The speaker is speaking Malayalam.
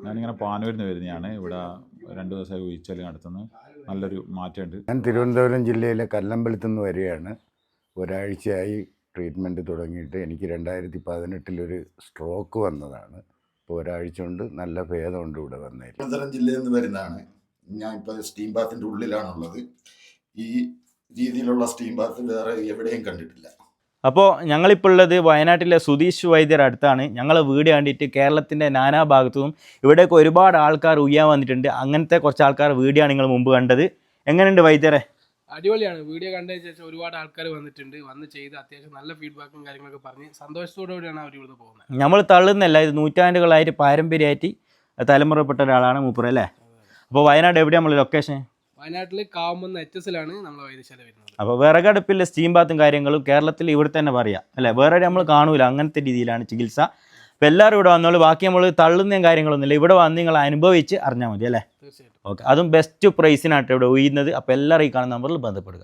ഞാനിങ്ങനെ പാനൂരിൽ നിന്ന് വരുന്നതാണ്. ഇവിടെ 2 ദിവസമായി ഉഴിച്ചൽ നടത്തുന്നത്. നല്ലൊരു മാറ്റമുണ്ട്. ഞാൻ തിരുവനന്തപുരം ജില്ലയിലെ കല്ലമ്പലത്തു നിന്ന് വരികയാണ്. ഒരാഴ്ചയായി ട്രീറ്റ്മെൻറ്റ് തുടങ്ങിയിട്ട്. എനിക്ക് 2018 സ്ട്രോക്ക് വന്നതാണ്. ഇപ്പോൾ ഒരാഴ്ച കൊണ്ട് നല്ല ഭേദമുണ്ട് ഇവിടെ വന്നതിൽ. തിരുവനന്തപുരം ജില്ലയിൽ നിന്ന് വരുന്നതാണ്. ഞാൻ ഇപ്പോൾ സ്റ്റീം ബാത്തിൻ്റെ ഉള്ളിലാണുള്ളത്. ഈ രീതിയിലുള്ള സ്റ്റീം ബാത്ത് വേറെ എവിടെയും കണ്ടിട്ടില്ല. അപ്പോൾ ഞങ്ങളിപ്പോൾ ഉള്ളത് വയനാട്ടിലെ സുധീഷ് വൈദ്യർ അടുത്താണ്. ഞങ്ങൾ വീഡിയോ കണ്ടിട്ട് കേരളത്തിൻ്റെ നാനാ ഭാഗത്തും ഇവിടേക്ക് ഒരുപാട് ആൾക്കാർ ഉയ്യാൻ വന്നിട്ടുണ്ട്. അങ്ങനത്തെ കുറച്ച് ആൾക്കാർ വീഡിയോ ആണ് നിങ്ങൾ മുമ്പ് കണ്ടത്. എങ്ങനെയുണ്ട് വൈദ്യരെ? അടിപൊളിയാണ്. വീഡിയോ കണ്ടതിന് ശേഷം ഒരുപാട് ആൾക്കാർ വന്നിട്ടുണ്ട്. വന്ന് ചെയ്ത് അത്യാവശ്യം നല്ല ഫീഡ്ബാക്കും കാര്യങ്ങളൊക്കെ പറഞ്ഞ് സന്തോഷത്തോടുകൂടിയാണ് അവർ ഇവിടുന്ന് പോകുന്നത്. നമ്മൾ തള്ളുന്നല്ല, ഇത് നൂറ്റാണ്ടുകളായിട്ട് പാരമ്പര്യമായിട്ട് തലമുറപ്പെട്ട ഒരാളാണ് മൂപ്പർ അല്ലേ? അപ്പോൾ വയനാട് എവിടെയാണ് നമ്മൾ ലൊക്കേഷൻ? വയനാട്ടിൽ കാവുമെന്ന് HSലാണ് നമ്മൾ വൈദ്യശാല വരുന്നത്. അപ്പോൾ വിറകടുപ്പിലെ സ്റ്റീം ബാത്തും കാര്യങ്ങളും കേരളത്തിൽ ഇവിടെ തന്നെ പറയാം അല്ലേ? വേറെ നമ്മൾ കാണൂല. അങ്ങനത്തെ രീതിയിലാണ് ചികിത്സ. അപ്പോൾ എല്ലാവരും ഇവിടെ വന്നോളൂ. ബാക്കി നമ്മൾ തള്ളുന്നതും കാര്യങ്ങളൊന്നുമില്ല. ഇവിടെ വന്ന് നിങ്ങൾ അനുഭവിച്ച് അറിഞ്ഞാൽ മതി അല്ലേ? തീർച്ചയായിട്ടും. ഓക്കെ. അതും ബെസ്റ്റ് പ്രൈസിനായിട്ട് ഇവിടെ ഉയരുന്നത്. അപ്പോൾ എല്ലാവരും ഈ കാണുന്ന നമ്പറിൽ ബന്ധപ്പെടുക.